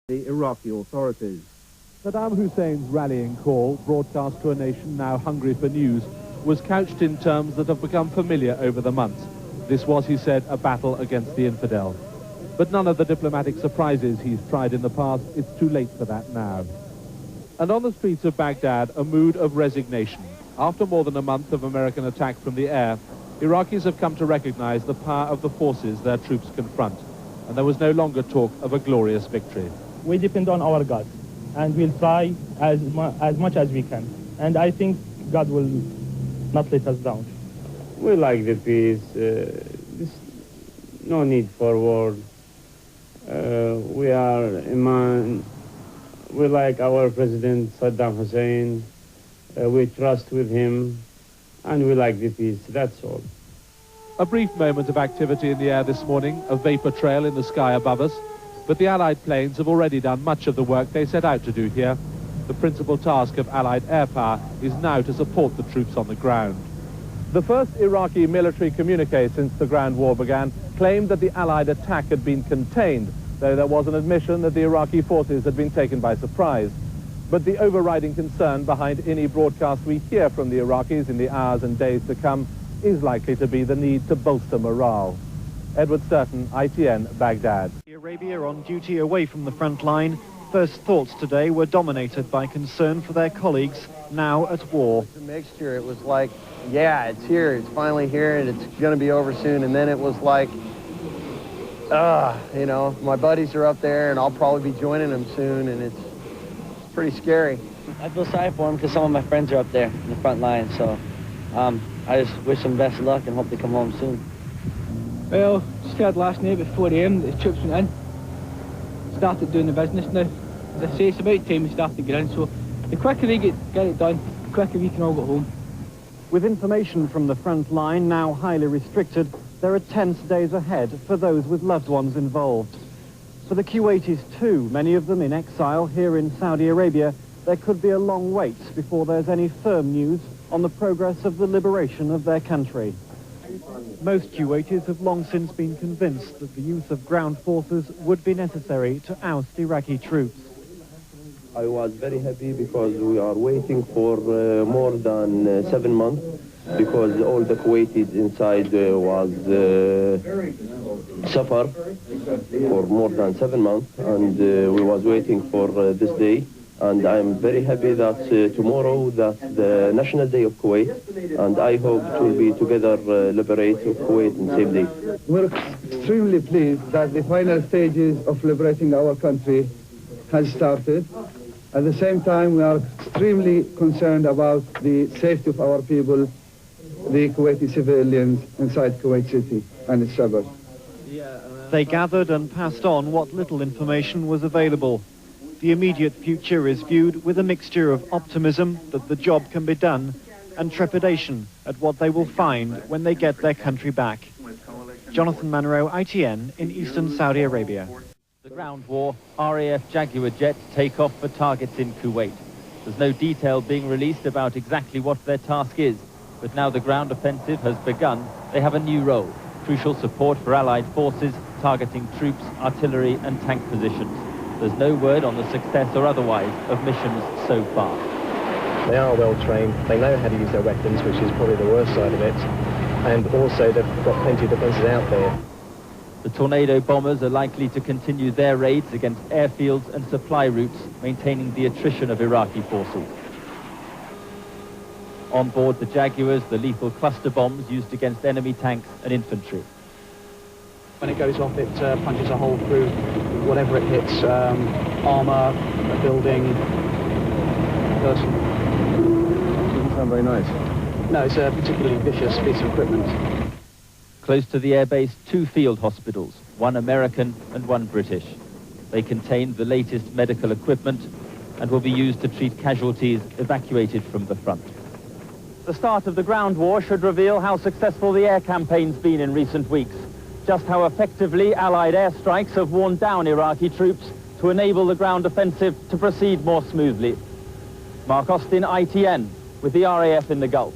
the Iraqi authorities. Saddam Hussein's rallying call, broadcast to a nation now hungry for news, was couched in terms that have become familiar over the months. This was, he said, a battle against the infidel. But none of the diplomatic surprises he's tried in the past, it's too late for that now. And on the streets of Baghdad, a mood of resignation. After more than a month of American attack from the air, Iraqis have come to recognize the power of the forces their troops confront. And there was no longer talk of a glorious victory. We depend on our God, and we'll try as much as we can. And I think God will not let us down. We like the peace. No need for war. We are Iman. We like our president Saddam Hussein. We trust with him, and we like the peace. That's all. A brief moment of activity in the air this morning, a vapor trail in the sky above us. But the Allied planes have already done much of the work they set out to do here. The principal task of Allied air power is now to support the troops on the ground. The first Iraqi military communique since the Ground War began claimed that the Allied attack had been contained, though there was an admission that the Iraqi forces had been taken by surprise. But the overriding concern behind any broadcast we hear from the Iraqis in the hours and days to come is likely to be the need to bolster morale. Edward Sturton, ITN, Baghdad. Arabia on duty away from the front line. First thoughts today were dominated by concern for their colleagues now at war. It's a mixture. It was like, yeah, it's here, it's finally here, and it's going to be over soon. And then it was like, you know, my buddies are up there, and I'll probably be joining them soon, and it's pretty scary. I feel sorry for them because some of my friends are up there in the front line, so I just wish them best of luck and hope they come home soon. Well, just heard last night at 4 AM that the troops went in. Started doing the business now. As I say, it's about time we started getting in, so the quicker they get it done, the quicker we can all go home. With information from the front line now highly restricted, there are tense days ahead for those with loved ones involved. For the Kuwaitis too, many of them in exile here in Saudi Arabia, there could be a long wait before there's any firm news on the progress of the liberation of their country. Most Kuwaitis have long since been convinced that the use of ground forces would be necessary to oust Iraqi troops. I was very happy because we are waiting for more than 7 months, because all the Kuwaitis inside was suffer for more than 7 months, and we was waiting for this day. And I'm very happy that tomorrow that's the National Day of Kuwait, and I hope to be together liberate Kuwait in same day. We're extremely pleased that the final stages of liberating our country has started. At the same time, we are extremely concerned about the safety of our people, the Kuwaiti civilians inside Kuwait City and its suburbs. They gathered and passed on what little information was available. The immediate future is viewed with a mixture of optimism that the job can be done and trepidation at what they will find when they get their country back. Jonathan Munro, ITN, in eastern Saudi Arabia. The ground war, RAF Jaguar jets take off for targets in Kuwait. There's no detail being released about exactly what their task is, but now the ground offensive has begun, they have a new role. Crucial support for Allied forces, targeting troops, artillery and tank positions. There's no word on the success or otherwise of missions so far. They are well trained, they know how to use their weapons, which is probably the worst side of it, and also they've got plenty of defences out there. The Tornado bombers are likely to continue their raids against airfields and supply routes, maintaining the attrition of Iraqi forces. On board the Jaguars, the lethal cluster bombs used against enemy tanks and infantry. When it goes off, it punches a hole through whatever it hits, armour, a building, person. Doesn't sound very nice. No, it's a particularly vicious piece of equipment. Close to the airbase, 2 field hospitals, one American and one British. They contain the latest medical equipment and will be used to treat casualties evacuated from the front. The start of the ground war should reveal how successful the air campaign's been in recent weeks. Just how effectively Allied airstrikes have worn down Iraqi troops to enable the ground offensive to proceed more smoothly. Mark Austin, ITN, with the RAF in the Gulf.